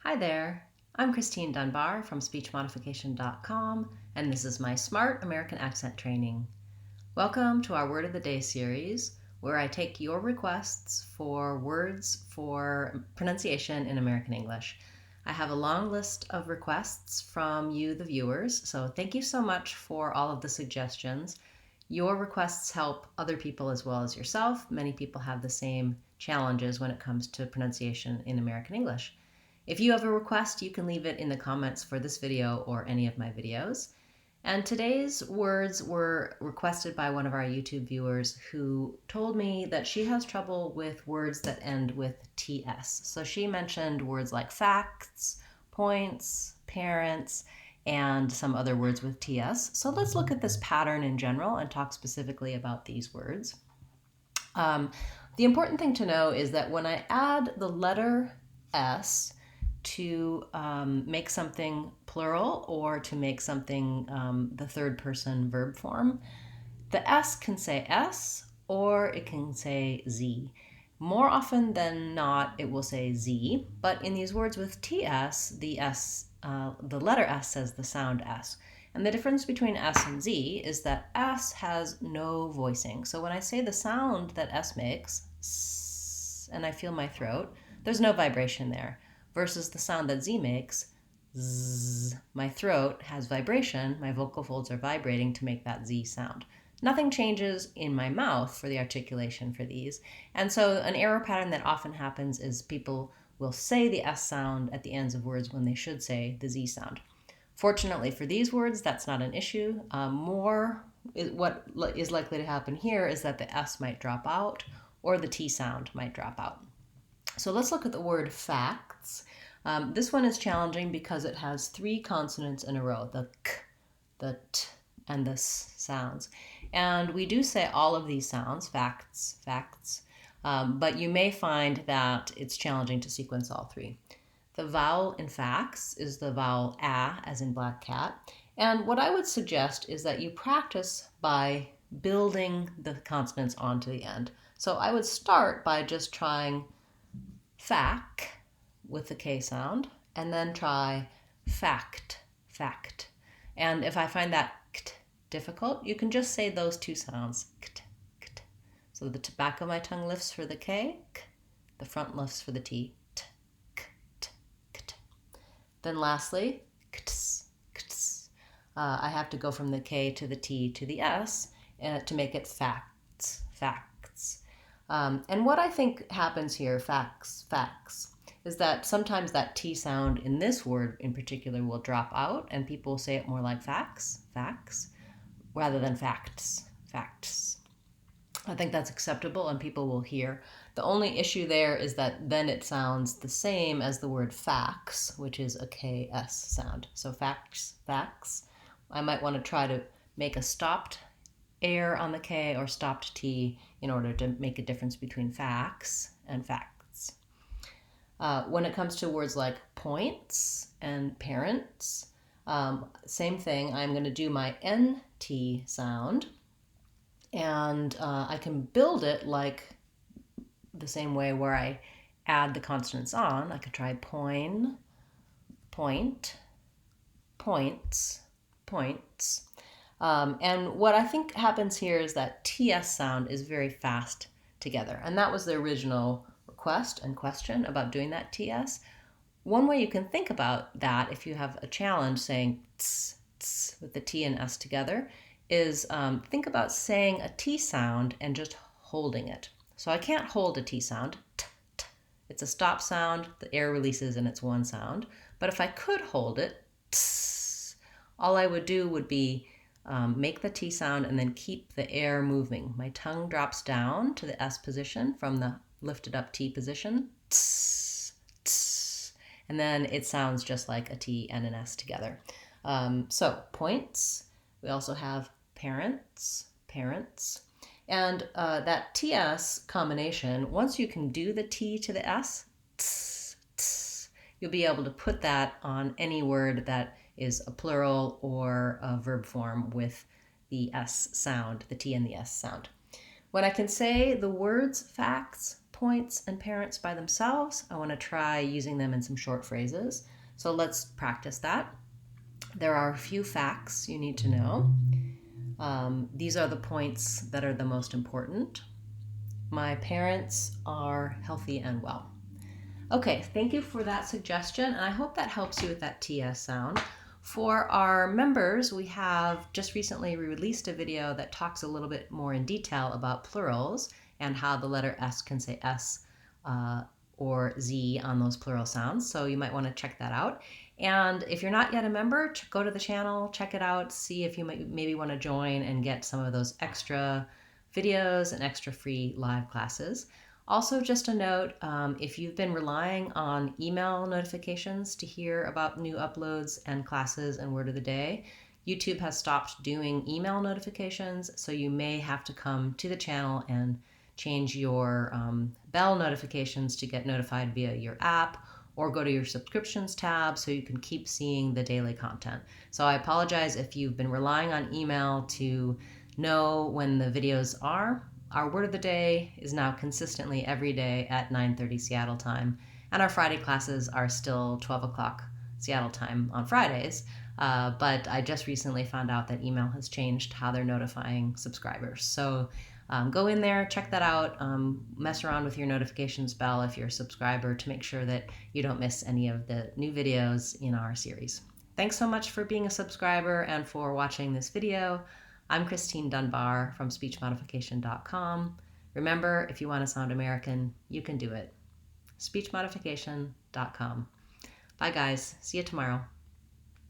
Hi there, I'm Christine Dunbar from speechmodification.com, and this is my Smart American Accent Training. Welcome to our Word of the Day series, where I take your requests for words for pronunciation in American English. I have a long list of requests from you, the viewers, so thank you so much for all of the suggestions. Your requests help other people as well as yourself. Many people have the same challenges when it comes to pronunciation in American English. If you have a request, you can leave it in the comments for this video or any of my videos. And today's words were requested by one of our YouTube viewers who told me that she has trouble with words that end with TS. So she mentioned words like facts, points, parents, and some other words with TS. So let's look at this pattern in general and talk specifically about these words. The important thing to know is that when I add the letter S to make something plural or to make something the third person verb form, the S can say S or it can say Z. More often than not, it will say Z, but in these words with TS, the letter S says the sound S. And the difference between S and Z is that S has no voicing. So when I say the sound that S makes, S, and I feel my throat, there's no vibration there. Versus the sound that Z makes, Z, my throat has vibration, my vocal folds are vibrating to make that Z sound. Nothing changes in my mouth for the articulation for these. And so an error pattern that often happens is people will say the S sound at the ends of words when they should say the Z sound. Fortunately for these words, that's not an issue. What is likely to happen here is that the S might drop out or the T sound might drop out. So let's look at the word facts. This one is challenging because it has three consonants in a row, the k, the t, and the s sounds. And we do say all of these sounds, facts, facts, but you may find that it's challenging to sequence all three. The vowel in facts is the vowel a, as in black cat. And what I would suggest is that you practice by building the consonants onto the end. So I would start by just trying fac with the K sound, and then try fact, fact. And if I find that kt difficult, you can just say those two sounds, kt, kt. So the back of my tongue lifts for the K, k, the front lifts for the T, t, k, t, kt. Then lastly, kts, kts. I have to go from the K to the T to the S to make it facts, facts. And what I think happens here, facts, facts, is that sometimes that T sound in this word in particular will drop out and people say it more like facts, facts, rather than facts, facts. I think that's acceptable and people will hear. The only issue there is that then it sounds the same as the word facts, which is a KS sound. So facts, facts. I might want to try to make a stopped air on the K or stopped T in order to make a difference between facts and facts. When it comes to words like points and parents, same thing. I'm going to do my NT sound, and I can build it like the same way where I add the consonants on. I could try point, point, points, points. And what I think happens here is that TS sound is very fast together. And that was the original request and question about doing that TS. One way you can think about that if you have a challenge saying tss, tss, with the T and S together is think about saying a T sound and just holding it. So I can't hold a T sound. T, t. It's a stop sound. The air releases and it's one sound. But if I could hold it, tss, all I would do would be make the T sound and then keep the air moving. My tongue drops down to the S position from the lifted up T position, tss, tss, and then it sounds just like a T and an S together. So points, we also have parents, parents, and that TS combination, once you can do the T to the S, tss, tss, you'll be able to put that on any word that is a plural or a verb form with the S sound, the T and the S sound. When I can say the words facts, points and parents by themselves. I want to try using them in some short phrases. So let's practice that. There are a few facts you need to know. These are the points that are the most important. My parents are healthy and well. Okay, thank you for that suggestion, and I hope that helps you with that TS sound. For our members, we have just recently released a video that talks a little bit more in detail about plurals and how the letter S can say S or Z on those plural sounds, so you might want to check that out. And if you're not yet a member, go to the channel, check it out, see if you maybe want to join and get some of those extra videos and extra free live classes. Also, just a note, if you've been relying on email notifications to hear about new uploads and classes and word of the day, YouTube has stopped doing email notifications, so you may have to come to the channel and change your bell notifications to get notified via your app, or go to your subscriptions tab so you can keep seeing the daily content. So I apologize if you've been relying on email to know when the videos are. Our word of the day is now consistently every day at 9:30 Seattle time, and our Friday classes are still 12 o'clock Seattle time on Fridays. But I just recently found out that email has changed how they're notifying subscribers. So go in there, check that out, mess around with your notifications bell if you're a subscriber to make sure that you don't miss any of the new videos in our series. Thanks so much for being a subscriber and for watching this video. I'm Christine Dunbar from speechmodification.com. Remember, if you want to sound American, you can do it. speechmodification.com. Bye guys, see you tomorrow.